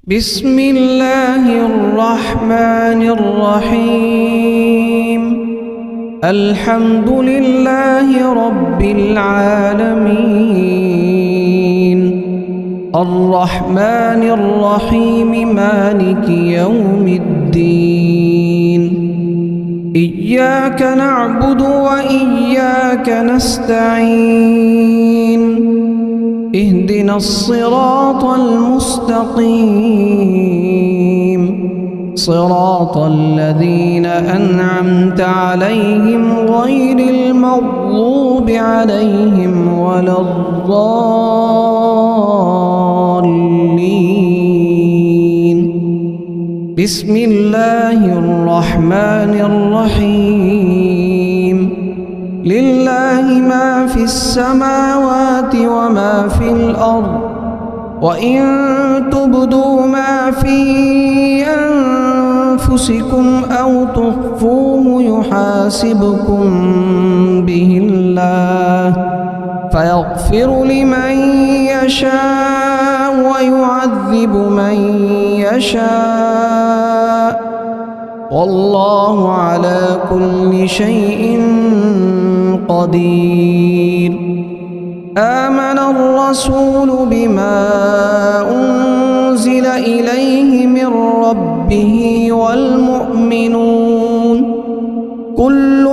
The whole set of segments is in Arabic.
بسم الله الرحمن الرحيم. الحمد لله رب العالمين، الرحمن الرحيم، مالك يوم الدين. إياك نعبد وإياك نستعين، اهدنا الصراط المستقيم، صراط الذين أنعمت عليهم غير المغضوب عليهم ولا الضالين. بسم الله الرحمن الرحيم. لله ما في السماوات وما في الأرض، وإن تبدوا ما في أنفسكم أو تخفوه يحاسبكم به الله، فيغفر لمن يشاء ويعذب من يشاء، والله على كل شيء قدير. آمن الرسول بما أنزل إليه من ربه والمؤمنون كل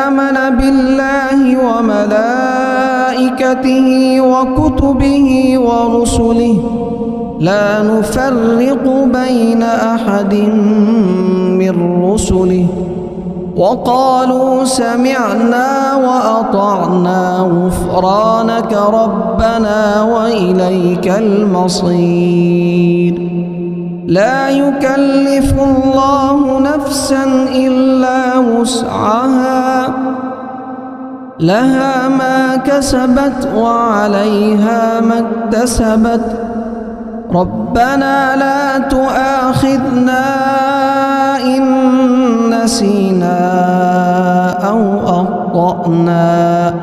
آمن بالله وملائكته وكتبه ورسله، لا نفرق بين أحد من رسله، وقالوا سمعنا وأطعنا غفرانك ربنا وإليك المصير. لا يكلف الله نفسا إلا وسعها، لها ما كسبت وعليها ما اكتسبت. ربنا لا تؤاخذنا إن نسينا أو أخطأنا،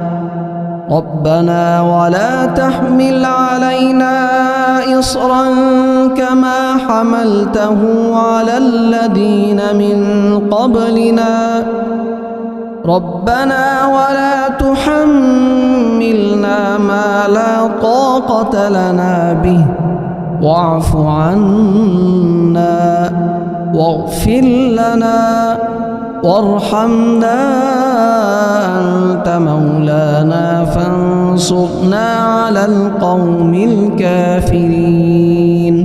ربنا ولا تحمل علينا إصرا كما حملته على الذين من قبلنا، ربنا ولا تحملنا ما لا طاقة لنا به، واعف عنا واغفر لنا وارحمنا، أنت مولانا فانصرنا على القوم الكافرين.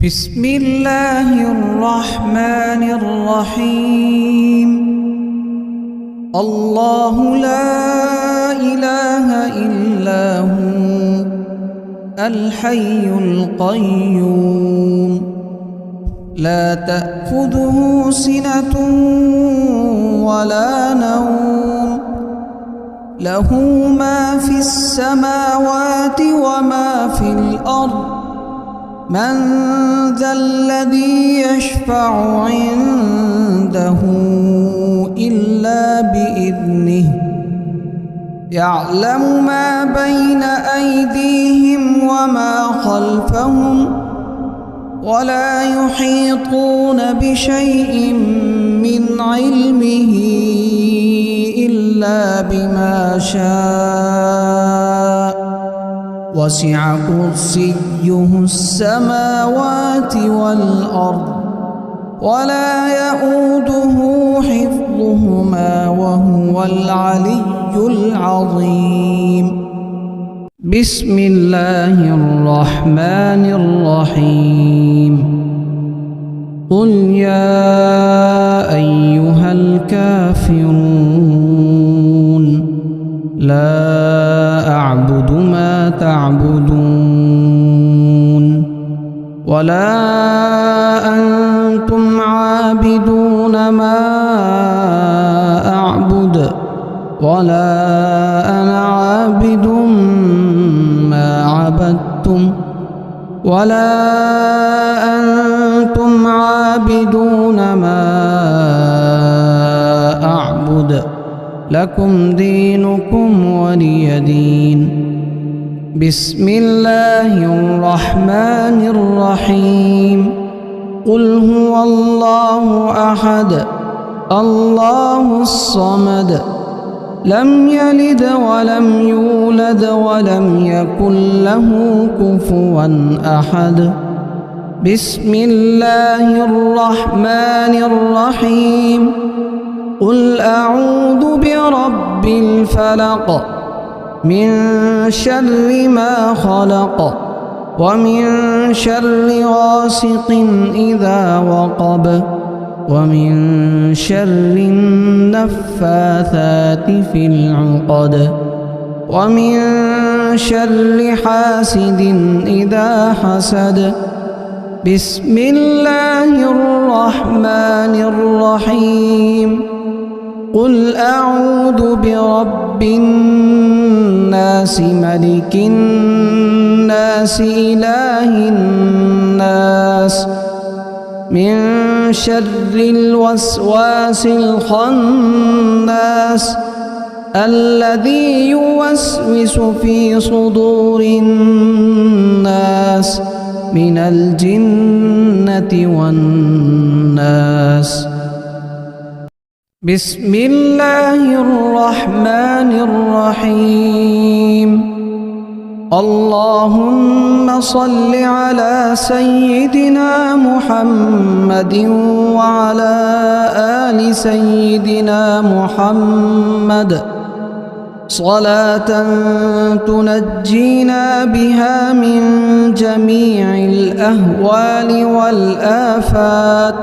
بسم الله الرحمن الرحيم. الله لا إله إلا هو الحي القيوم، لا تأخذه سنة ولا نوم، له ما في السماوات وما في الأرض. من ذا الذي يشفع عنده إلا بإذنه، يعلم ما بين أيديهم وما خلفهم، ولا يحيطون بشيء من علمه إلا بما شاء، وسع كرسيه السماوات والأرض، ولا يؤوده حفظهما وهو العلي العظيم. بسم الله الرحمن الرحيم. قل يا أيها الكافرون لا أعبد ما تعبدون، ولا أنتم عابدون ما أعبد، ولا أنا عابد ما عبدتم، ولا أنتم عابدون ما أعبد، لكم دينكم ولي دين. بسم الله الرحمن الرحيم قل هو الله أحد الله الصمد لم يلد ولم يولد ولم يكن له كفوا أحد بسم الله الرحمن الرحيم قل أعوذ برب الفلق من شر ما خلق ومن شر غاسق إذا وقب ومن شر النفاثات في العقد ومن شر حاسد إذا حسد بسم الله الرحمن الرحيم قل أعوذ برب الناس ملك الناس إله الناس من شر الوسواس الخناس الذي يوسوس في صدور الناس من الجنة والناس بسم الله الرحمن الرحيم اللهم صل على سيدنا محمد وعلى آل سيدنا محمد صلاة تنجينا بها من جميع الأهوال والآفات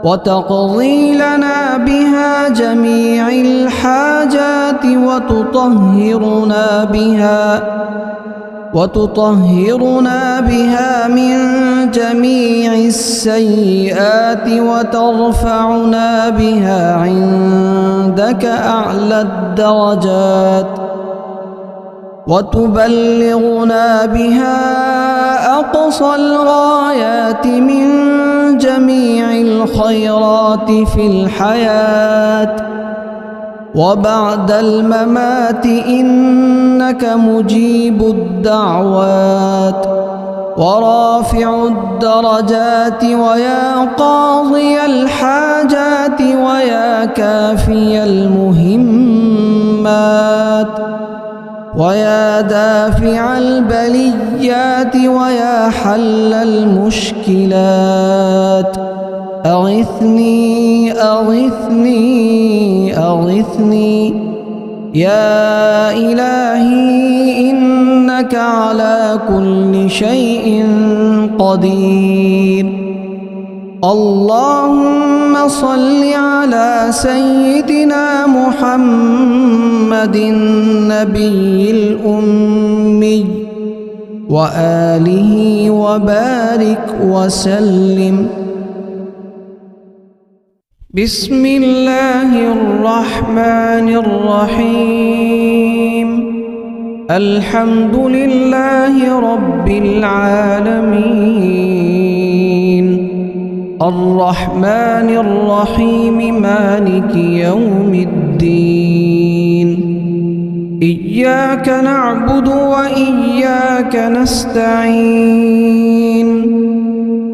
وتقضي لنا بها جميع الحاجات وتطهرنا بها من جميع السيئات وترفعنا بها عندك أعلى الدرجات وتبلغنا بها أقصى الغايات من جميع الخيرات في الحياة وبعد الممات إنك مجيب الدعوات ورافع الدرجات ويا قاضي الحاجات ويا كافي المهمات ويا دافع البليات ويا حل المشكلات أغثني أغثني أغثني يا إلهي إنك على كل شيء قدير اللهم صل على سيدنا محمد النبي الأمي وآله وبارك وسلم بسم الله الرحمن الرحيم الحمد لله رب العالمين الرحمن الرحيم مالك يوم الدين إياك نعبد وإياك نستعين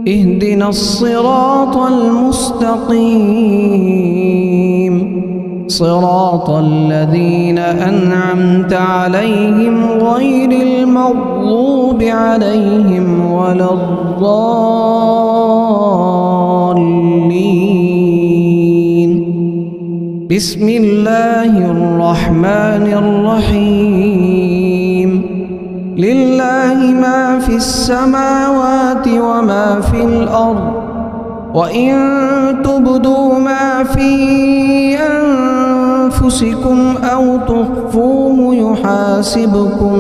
اهدنا الصراط المستقيم صراط الذين أنعمت عليهم غير المغضوب عليهم ولا الضالين بسم الله الرحمن الرحيم لله ما في السماوات وما في الأرض وإن تبدوا ما في أنفسكم أو تخفوه يحاسبكم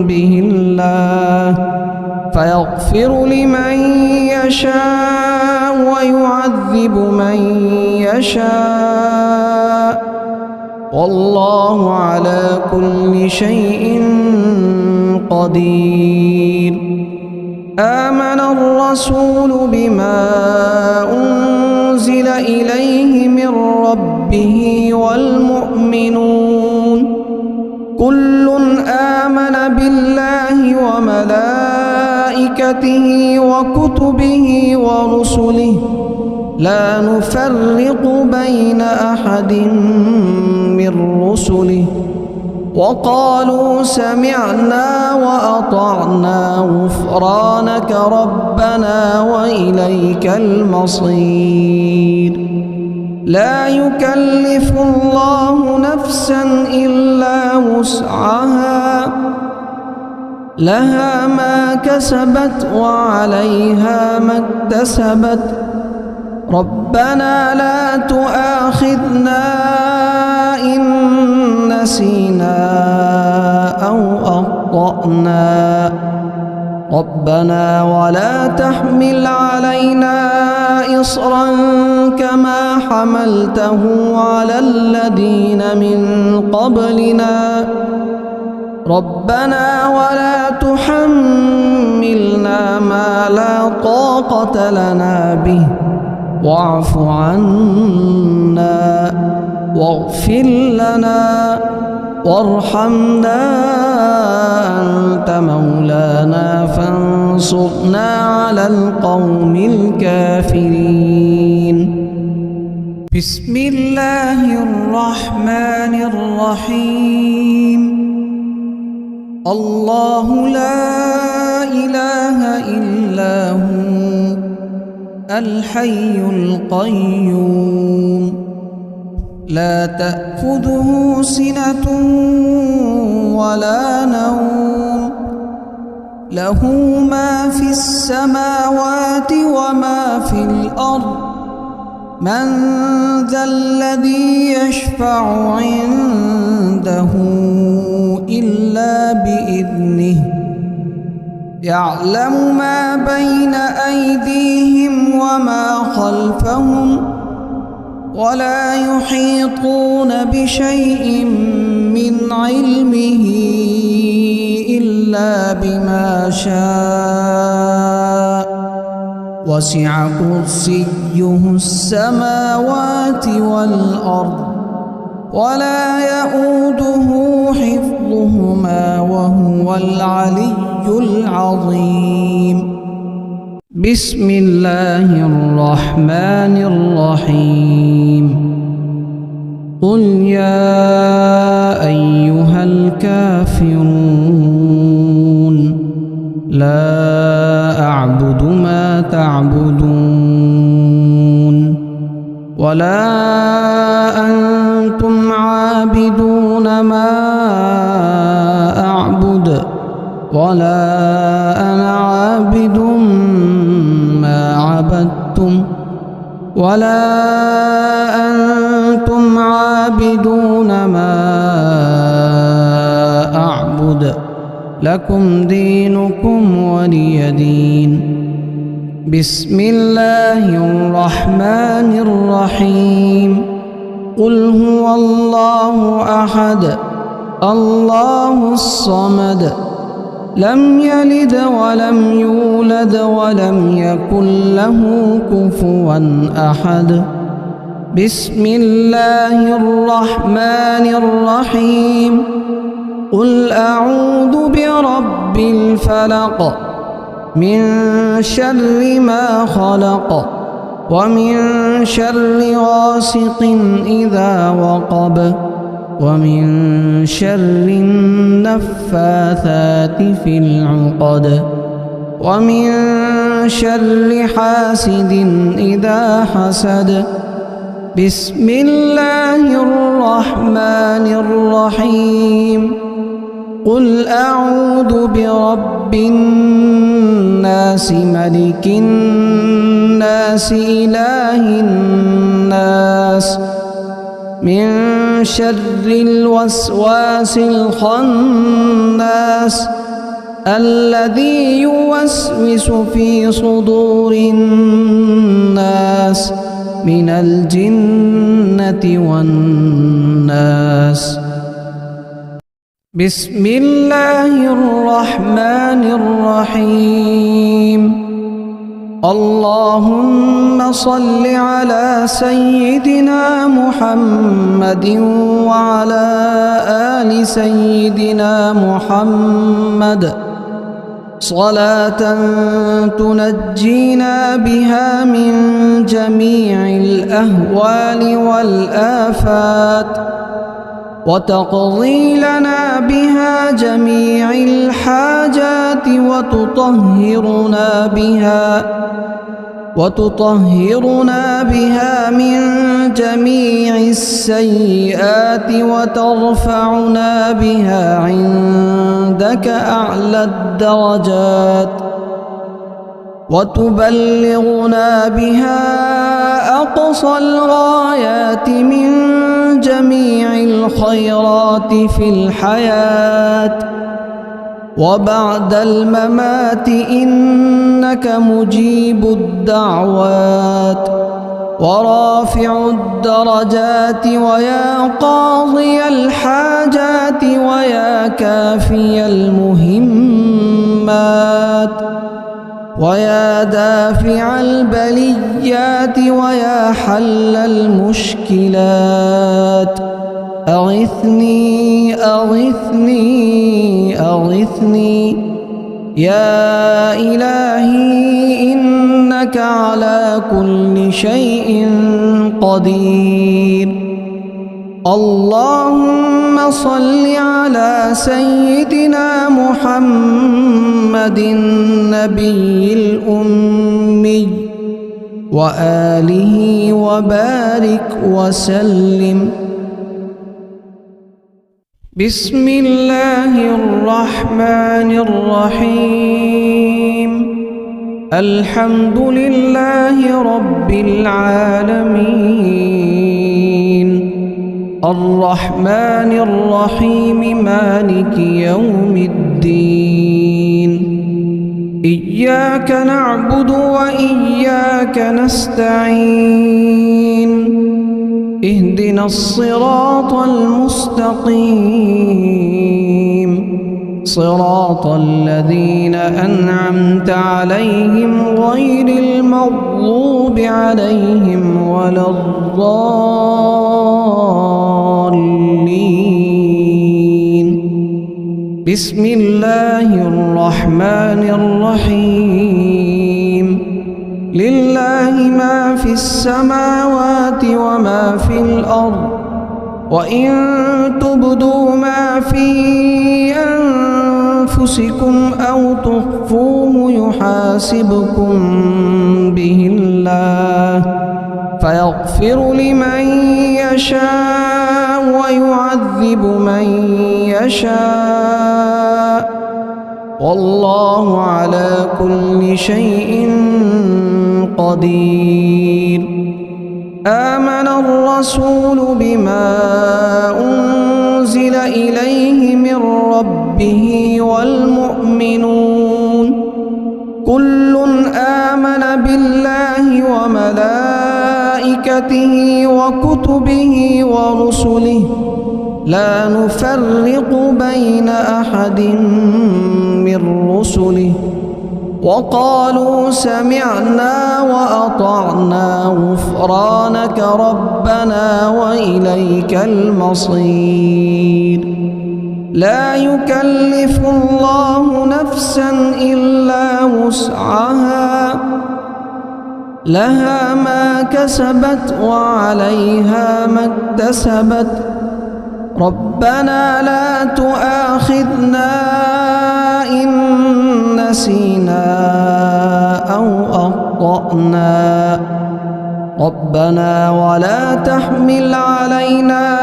به الله فيغفر لمن يشاء ويعذب من يشاء والله على كل شيء قدير آمن الرسول بما أنزل إليه من ربه والمؤمنون كل آمن وملائكته وكتبه ورسله لا نفرق بين أحد من رسله وقالوا سمعنا وأطعنا غفرانك ربنا وإليك المصير لا يكلف الله نفسا إلا وسعها لها ما كسبت وعليها ما اكتسبت ربنا لا تؤاخذنا إن نسينا أو أخطأنا ربنا ولا تحمل علينا إصرا كما حملته على الذين من قبلنا ربنا ولا تحملنا ما لا طاقة لنا به واعف عنا واغفر لنا وارحمنا أنت مولانا فانصرنا على القوم الكافرين بسم الله الرحمن الرحيم الله لا إله إلا هو الحي القيوم لا تأخذه سنة ولا نوم له ما في السماوات وما في الأرض من ذا الذي يشفع عنده إلا بإذنه يعلم ما بين أيديهم وما خلفهم ولا يحيطون بشيء من علمه إلا بما شاء وسع كرسيه السماوات والأرض ولا يؤوده حفظهما وهو العلي العظيم بسم الله الرحمن الرحيم قل يا أيها الكافرون لا أعبد ما تعبدون ولا أنتم عابدون ما أعبد ولا أنا عابد ما عبدتم ولا أنتم عابدون ما أعبد لكم دينكم ولي دين بسم الله الرحمن الرحيم قل هو الله أحد الله الصمد لم يلد ولم يولد ولم يكن له كفوا أحد بسم الله الرحمن الرحيم قل أعوذ برب الفلق من شر ما خلق ومن شر غاسق إذا وقب ومن شر النفاثات في العقد ومن شر حاسد إذا حسد بسم الله الرحمن الرحيم قل أعوذ برب الناس ملك الناس إله الناس من شر الوسواس الخناس الذي يوسوس في صدور الناس من الجنة والناس بسم الله الرحمن الرحيم اللهم صل على سيدنا محمد وعلى آل سيدنا محمد صلاة تنجينا بها من جميع الأهوال والآفات وتقضي لنا بها جميع الحاجات وتطهرنا بها من جميع السيئات وترفعنا بها عندك أعلى الدرجات وتبلغنا بها أقصى الغايات من جميع الخيرات في الحياة وبعد الممات إنك مجيب الدعوات ورافع الدرجات ويا قاضي الحاجات ويا كافي المهمات ويا دافع البليات ويا حل المشكلات أغثني أغثني أغثني يا إلهي إنك على كل شيء قدير. اللهم صل على سيدنا محمد النبي الأمي وآله وبارك وسلم. بسم الله الرحمن الرحيم. الحمد لله رب العالمين الرحمن الرحيم مالك يوم الدين. إياك نعبد وإياك نستعين. اهدنا الصراط المستقيم صراط الذين أنعمت عليهم غير المغضوب عليهم ولا الضالين. بسم الله الرحمن الرحيم. لله ما في السماوات وما في الأرض وإن تبدوا ما في أنفسكم أو تخفوه يحاسبكم به الله فيغفر لمن يشاء ويعذب من يشاء والله على كل شيء قدير. آمن الرسول بما أنزل إليه من ربه والمؤمنون كل آمن بالله وملائكته وكتبه ورسله لا نفرق بين أحد من رسله وقالوا سمعنا وأطعنا غفرانك ربنا وإليك المصير. لا يكلف الله نفسا إلا وسعها لها ما كسبت وعليها ما اكتسبت ربنا لا تؤاخذنا إن نسينا أو أخطأنا ربنا ولا تحمل علينا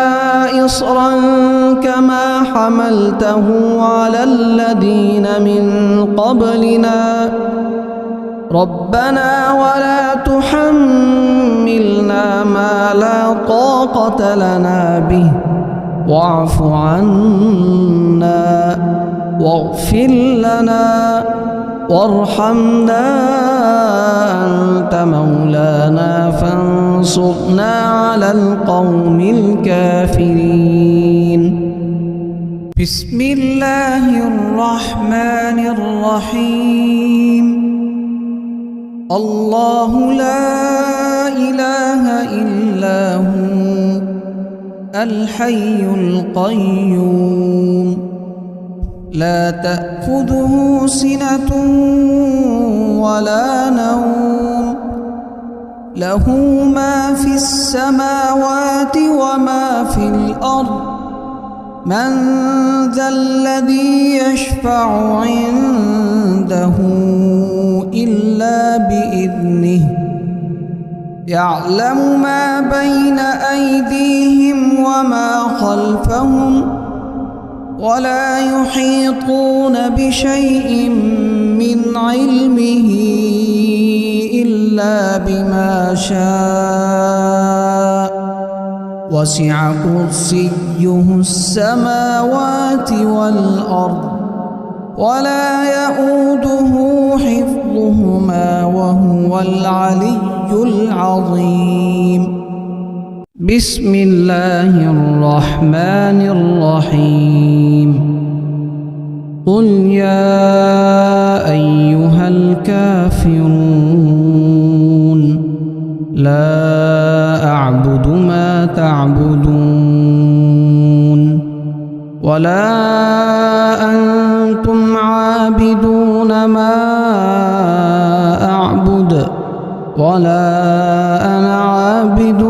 إصرا كما حملته على الذين من قبلنا ربنا ولا تحملنا ما لا طاقة لنا به واعف عنا واغفر لنا وارحمنا أنت مولانا فانصرنا على القوم الكافرين. بسم الله الرحمن الرحيم. الله لا إله إلا هو الحي القيوم لا تأخذه سنة ولا نوم له ما في السماوات وما في الأرض من ذا الذي يشفع عنده إلا بإذنه يعلم ما بين أيديهم وما خلفهم ولا يحيطون بشيء من علمه إلا بما شاء وسع كرسيه السماوات والأرض ولا يؤوده حفظهما وهو العلي العظيم. بسم الله الرحمن الرحيم. قل يا أيها الكافرون لا أعبد ما تعبدون ولا أنتم عابدون ما أعبد ولا أنا عابد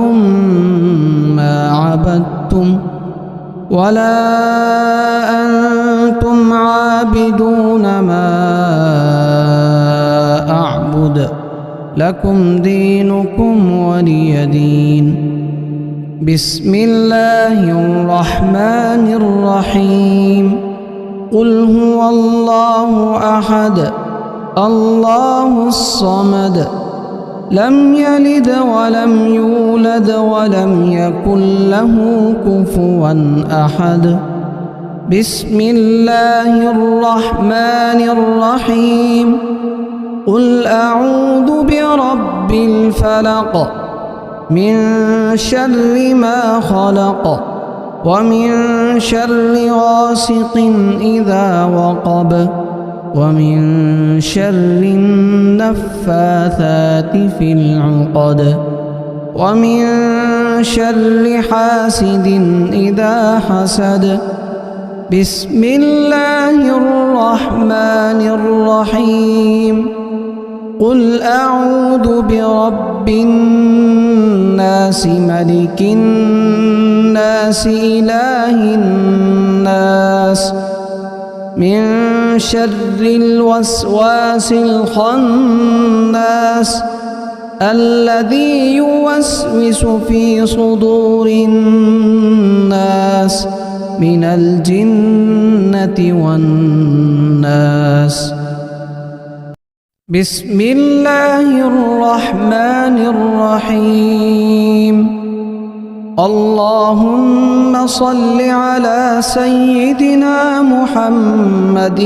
ما عبدتم ولا أنتم عابدون ما أعبد لكم دينكم ولي دين. بسم الله الرحمن الرحيم. قل هو الله أحد الله الصمد لم يلد ولم يولد ولم يكن له كفوا أحد. بسم الله الرحمن الرحيم. قل أعوذ برب الفلق من شر ما خلق ومن شر غاسق إذا وقب ومن شر النفاثات في العقد ومن شر حاسد إذا حسد. بسم الله الرحمن الرحيم. قل أعوذ برب الناس ملك الناس إله الناس من شر الوسواس الخناس الذي يوسوس في صدور الناس من الجنة والناس. بسم الله الرحمن الرحيم. اللهم صل على سيدنا محمد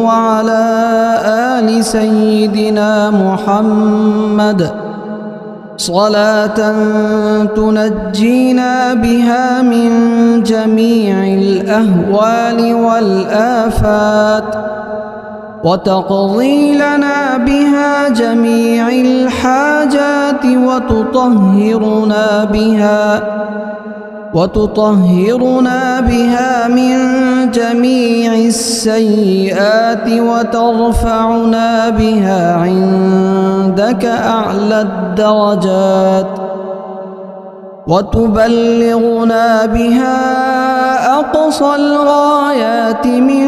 وعلى آل سيدنا محمد صلاة تنجينا بها من جميع الأهوال والآفات وتقضي لنا بها جميع الحاجات وتطهرنا بها من جميع السيئات وترفعنا بها عندك أعلى الدرجات وتبلغنا بها أقصى الغايات من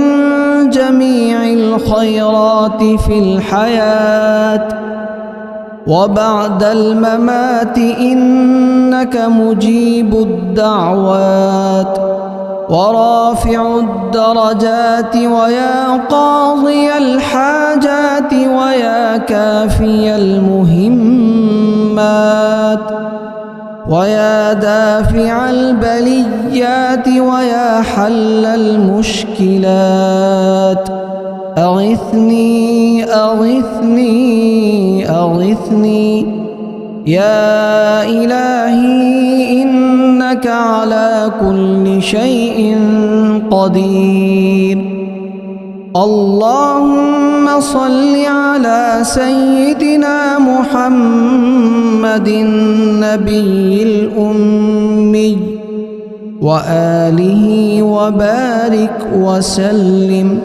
جميع الخيرات في الحياة وبعد الممات إنك مجيب الدعوات ورافع الدرجات ويا قاضي الحاجات ويا كافي المهمات ويا دافع البليات ويا حل المشكلات. أغثني أغثني أغثني يا إلهي إنك على كل شيء قدير. اللهم صل على سيدنا محمد النبي الأمي وآله وبارك وسلم.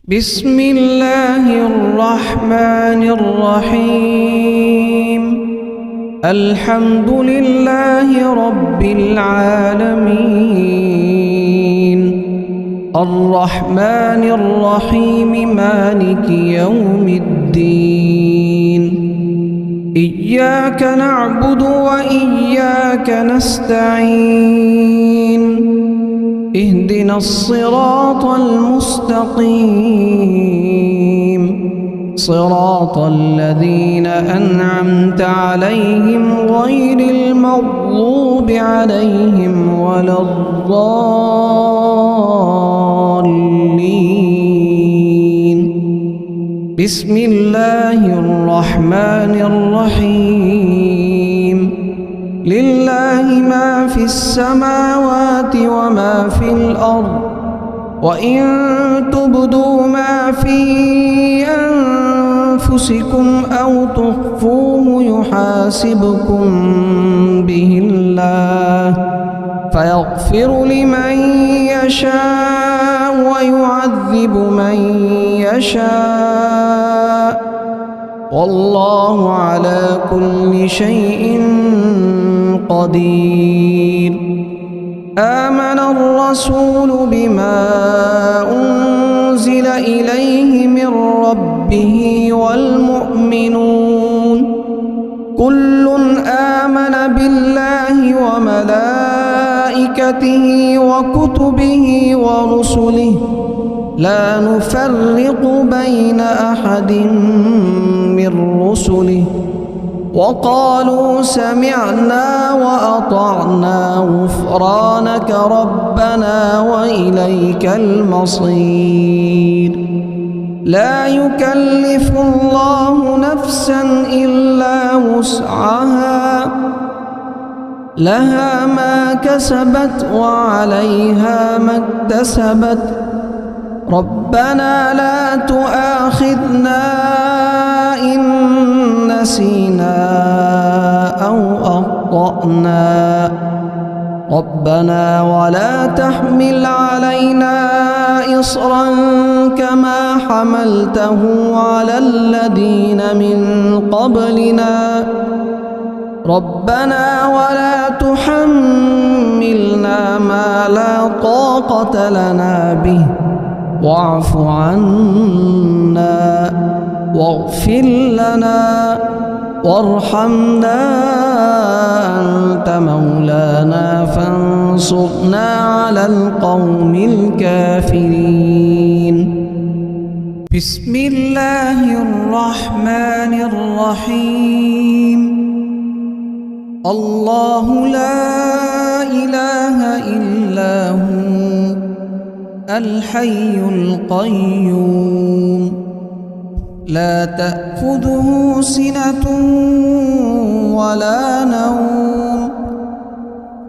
بسم الله الرحمن الرحيم. الحمد لله رب العالمين، الرحمن الرحيم، مالك يوم الدين. إياك نعبد وإياك نستعين، اهدنا الصراط المستقيم، صراط الذين أنعمت عليهم غير المغضوب عليهم ولا الضالين. بسم الله الرحمن الرحيم. لله ما في السماوات وما في الأرض، وإن تبدوا ما في أنفسكم أو تخفوه يحاسبكم به الله، فيغفر لمن يشاء ويعذب من يشاء، والله على كل شيء قدير. آمن الرسول بما أنزل إليه من ربه والمؤمنون كل آمن بالله وملائكته وكتبه ورسله لا نفرق بين أحد من رسله، وقالوا سمعنا وأطعنا غفرانك ربنا وإليك المصير. لا يكلف الله نفسا إلا وسعها، لها ما كسبت وعليها ما اكتسبت. ربنا لا تؤاخذنا إن نسينا أو أخطأنا، ربنا ولا تحمل علينا إصرا كما حملته على الذين من قبلنا، ربنا ولا تحملنا ما لا طاقة لنا به، واعف عنا واغفر لنا وارحمنا، أنت مولانا فانصرنا على القوم الكافرين. بسم الله الرحمن الرحيم. الله لا إله إلا هو الحي القيوم، لا تأخذه سنة ولا نوم،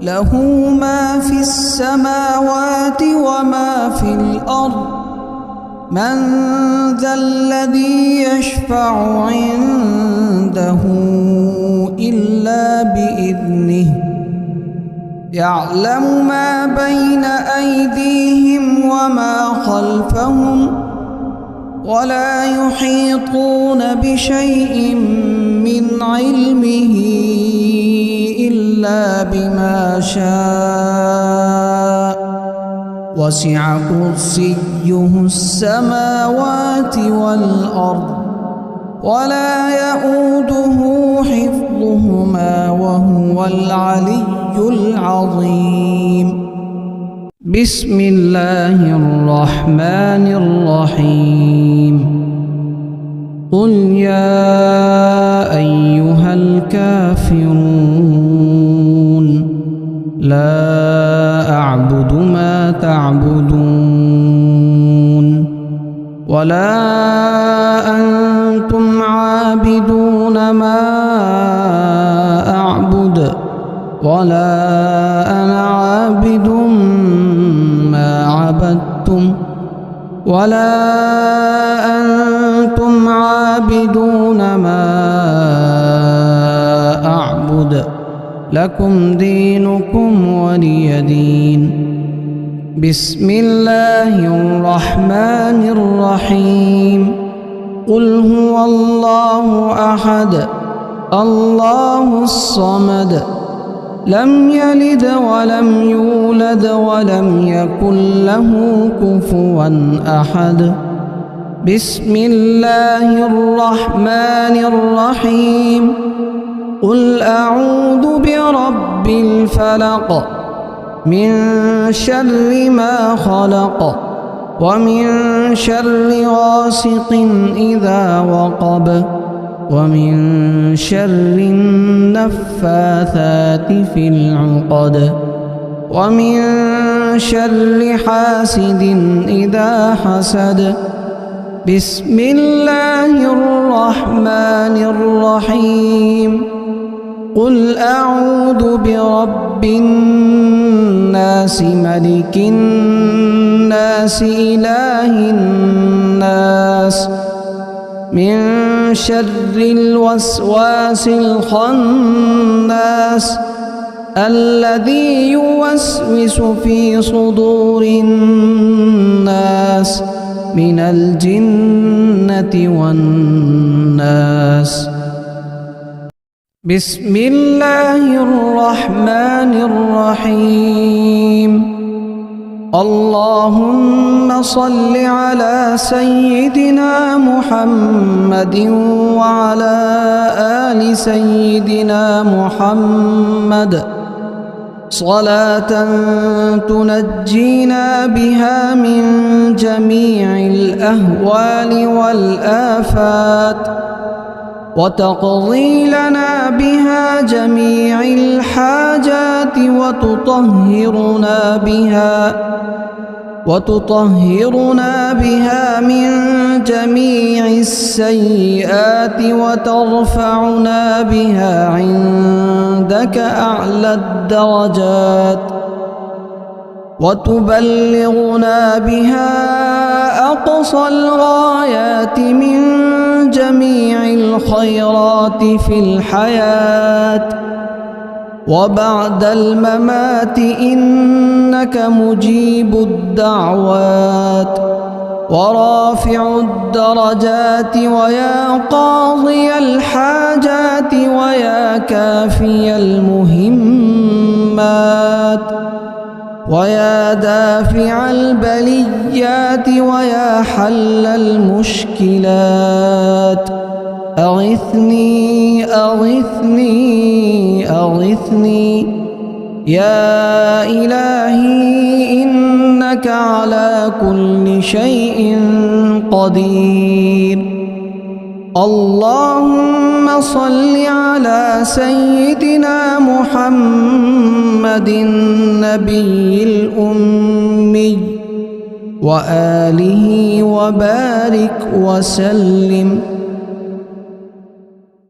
له ما في السماوات وما في الأرض. من ذا الذي يشفع عنده إلا بإذنه، يعلم ما بين أيديهم وما خلفهم، ولا يحيطون بشيء من علمه إلا بما شاء، وسع كرسيه السماوات والأرض، ولا يؤوده حفظهما وهو العلي العظيم. بسم الله الرحمن الرحيم. قل يا أيها الكافرون لا أعبد ما تعبدون، ولا أنتم عابدون ما أعبد، ولا أنا عابد ما عبدتم، ولا أنتم عابدون ما أعبد، لكم دينكم ولي دين. بسم الله الرحمن الرحيم. قل هو الله أحد الله الصمد لم يلد ولم يولد ولم يكن له كفوا أحد. بسم الله الرحمن الرحيم. قل أعوذ برب الفلق من شر ما خلق ومن شر غاسق إذا وقب ومن شر النفاثات في العقد ومن شر حاسد إذا حسد. بسم الله الرحمن الرحيم. قل أعوذ برب الناس ملك الناس إله الناس من شر الوسواس الخناس الذي يوسوس في صدور الناس من الجنة والناس. بسم الله الرحمن الرحيم. اللهم صل على سيدنا محمد وعلى آل سيدنا محمد صلاة تنجينا بها من جميع الأهوال والآفات وتقضي لنا بها جميع الحاجات وتطهرنا بها من جميع السيئات وترفعنا بها عندك أعلى الدرجات وتبلغنا بها أقصى الغايات من جميع الخيرات في الحياة وبعد الممات إنك مجيب الدعوات ورافع الدرجات ويا قاضي الحاجات ويا كافي المهمات ويا دافع البليات ويا حل المشكلات. أغثني أغثني أغثني يا إلهي إنك على كل شيء قدير. اللهم صل على سيدنا محمد النبي الأمي وآله وبارك وسلم.